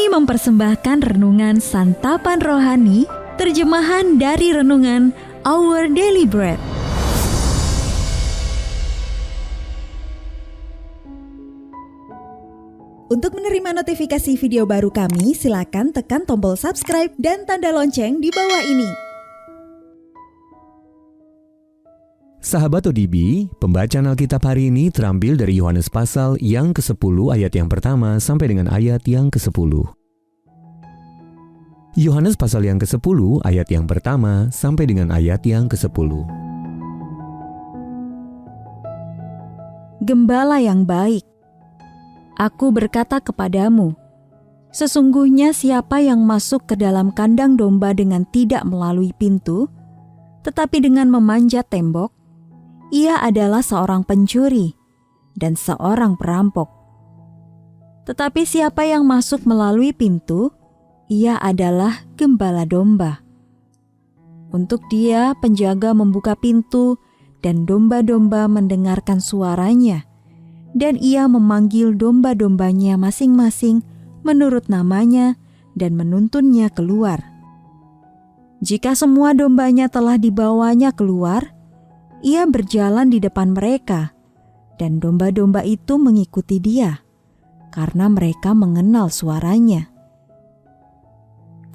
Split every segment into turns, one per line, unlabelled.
Kami mempersembahkan renungan Santapan Rohani, terjemahan dari renungan Our Daily Bread.
Untuk menerima notifikasi video baru kami, silakan tekan tombol subscribe dan tanda lonceng di bawah ini.
Sahabat ODB, pembacaan Alkitab hari ini terambil dari Yohanes pasal yang ke-10 ayat yang pertama sampai dengan ayat yang ke-10. Yohanes pasal yang ke-10 ayat yang pertama sampai dengan ayat yang ke-10.
Gembala yang baik, aku berkata kepadamu, sesungguhnya siapa yang masuk ke dalam kandang domba dengan tidak melalui pintu, tetapi dengan memanjat tembok, ia adalah seorang pencuri dan seorang perampok. Tetapi siapa yang masuk melalui pintu, ia adalah gembala domba. Untuk dia penjaga membuka pintu dan domba-domba mendengarkan suaranya, dan ia memanggil domba-dombanya masing-masing menurut namanya dan menuntunnya keluar. Jika semua dombanya telah dibawanya keluar, ia berjalan di depan mereka, dan domba-domba itu mengikuti dia, karena mereka mengenal suaranya.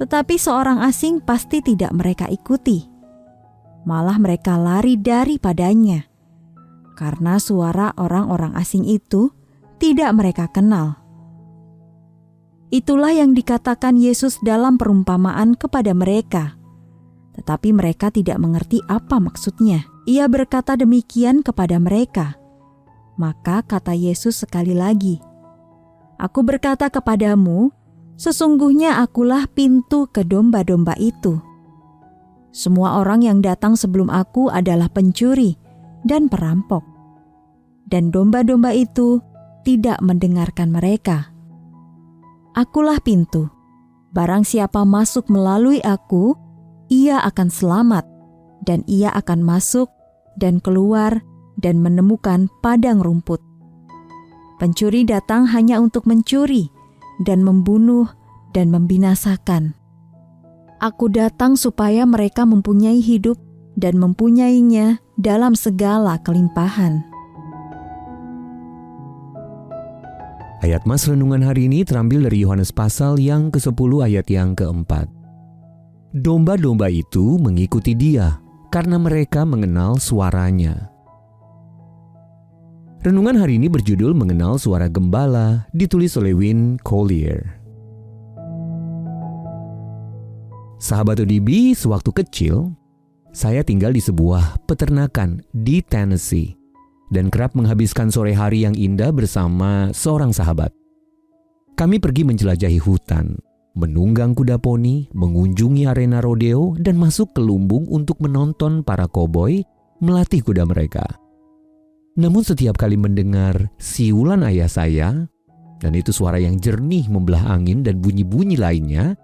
Tetapi seorang asing pasti tidak mereka ikuti, malah mereka lari daripadanya, karena suara orang-orang asing itu tidak mereka kenal. Itulah yang dikatakan Yesus dalam perumpamaan kepada mereka, tetapi mereka tidak mengerti apa maksudnya. Ia berkata demikian kepada mereka. Maka kata Yesus sekali lagi, aku berkata kepadamu, sesungguhnya akulah pintu ke domba-domba itu. Semua orang yang datang sebelum aku adalah pencuri dan perampok, dan domba-domba itu tidak mendengarkan mereka. Akulah pintu. Barang siapa masuk melalui aku, ia akan selamat, dan ia akan masuk dan keluar dan menemukan padang rumput. Pencuri datang hanya untuk mencuri dan membunuh dan membinasakan. Aku datang supaya mereka mempunyai hidup dan mempunyainya dalam segala kelimpahan.
Ayat Mas renungan hari ini terambil dari Yohanes pasal yang ke-10 ayat yang ke-4. Domba-domba itu mengikuti dia, karena mereka mengenal suaranya. Renungan hari ini berjudul Mengenal Suara Gembala, ditulis oleh Win Collier. Sahabat ODB, sewaktu kecil, saya tinggal di sebuah peternakan di Tennessee dan kerap menghabiskan sore hari yang indah bersama seorang sahabat. Kami pergi menjelajahi hutan, menunggang kuda poni, mengunjungi arena rodeo, dan masuk ke lumbung untuk menonton para koboi melatih kuda mereka. Namun setiap kali mendengar siulan ayah saya, dan itu suara yang jernih membelah angin dan bunyi-bunyi lainnya,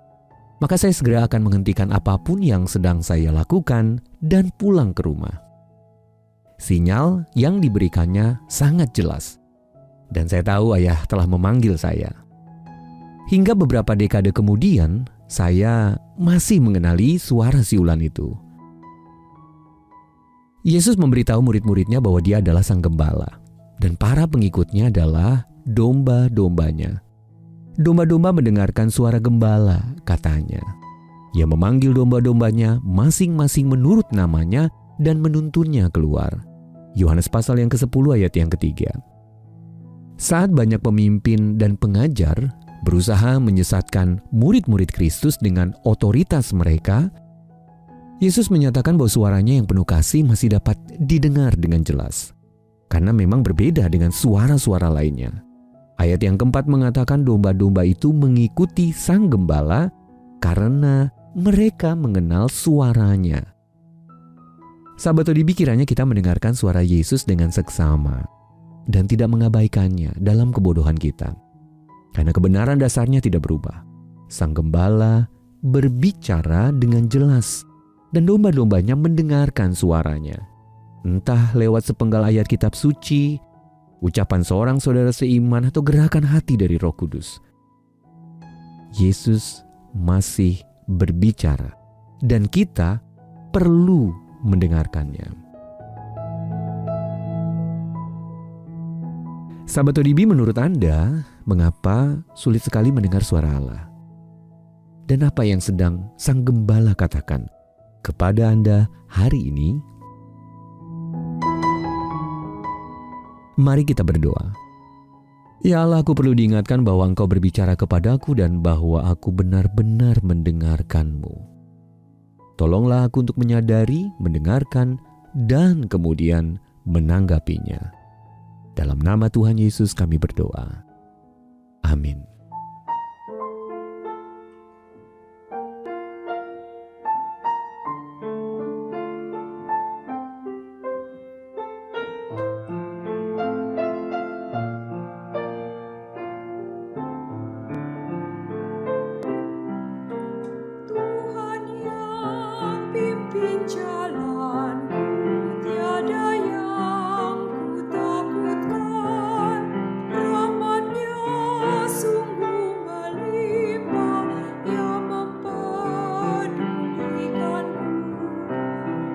maka saya segera akan menghentikan apapun yang sedang saya lakukan dan pulang ke rumah. Sinyal yang diberikannya sangat jelas, dan saya tahu ayah telah memanggil saya. Hingga beberapa dekade kemudian, saya masih mengenali suara siulan itu. Yesus memberitahu murid-muridnya bahwa dia adalah sang gembala, dan para pengikutnya adalah domba-dombanya. Domba-domba mendengarkan suara gembala, katanya. Ia memanggil domba-dombanya masing-masing menurut namanya dan menuntunnya keluar. Yohanes pasal yang ke-10 ayat yang ketiga. Saat banyak pemimpin dan pengajar berusaha menyesatkan murid-murid Kristus dengan otoritas mereka, Yesus menyatakan bahwa suaranya yang penuh kasih masih dapat didengar dengan jelas, karena memang berbeda dengan suara-suara lainnya. Ayat yang keempat mengatakan domba-domba itu mengikuti sang gembala karena mereka mengenal suaranya. Sahabat ODB, kiranya kita mendengarkan suara Yesus dengan seksama dan tidak mengabaikannya dalam kebodohan kita. Karena kebenaran dasarnya tidak berubah. Sang gembala berbicara dengan jelas dan domba-dombanya mendengarkan suaranya. Entah lewat sepenggal ayat kitab suci, ucapan seorang saudara seiman, atau gerakan hati dari Roh Kudus. Yesus masih berbicara dan kita perlu mendengarkannya. Sahabat ODB, menurut Anda, mengapa sulit sekali mendengar suara Allah? Dan apa yang sedang Sang Gembala katakan kepada Anda hari ini? Mari kita berdoa. Ya Allah, aku perlu diingatkan bahwa Engkau berbicara kepadaku dan bahwa aku benar-benar mendengarkan-Mu. Tolonglah aku untuk menyadari, mendengarkan, dan kemudian menanggapinya. Dalam nama Tuhan Yesus kami berdoa. Amin.
Tuhan yang pimpin jalanku, tiada yang ku takutkan. Rahmat-Nya sungguh melimpah, Ia mempedulikanku.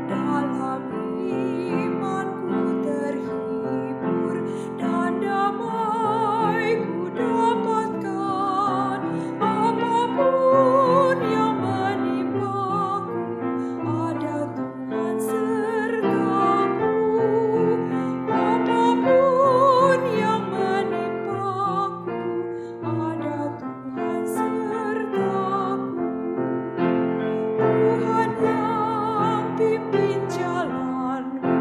Dalam imanku terhibur dan damai ku dapatkan. Apapun yang menimpaku, ada Tuhan sertaku. Apapun yang menimpaku, ada Tuhan sertaku. Tuhan yang pimpin jalanku,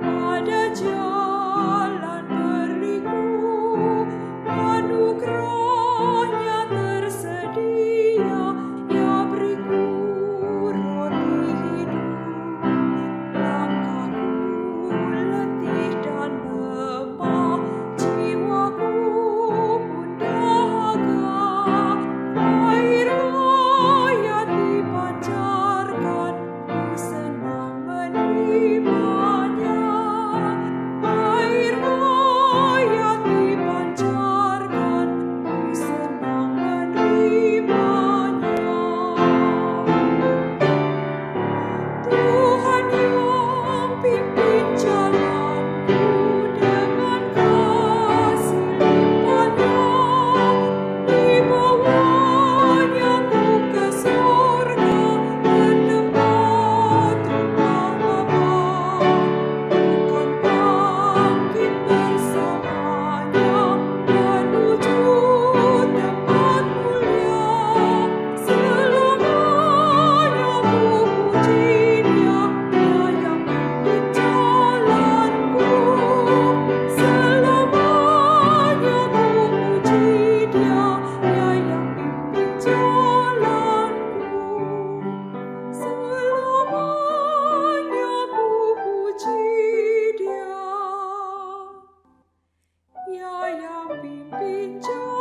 pada jalan berliku. Anugerah-Nya tersedia, Ia beriku roti hidup. Langkahku letih dan lemah, jiwaku pun dahaga. Air hayat dipancarkan, ku senang menerimanya. Air hayat dipancarkan, ku senang menerimanya. Tuhan yang pimpin jalanku, dengan kasih limpah-Nya. Di bawah-Nya ku ke surga, ke tempat rumah Bapa. Bukan bangkit bersamanya, menuju tempat mulia. Selamanya ku puji Dia, Dia yang pimpin jalanku. Selamanya ku puji Dia, Dia yang pimpin jalanku. Selamanya ku puji Dia, Dia yang pimpin jalanku.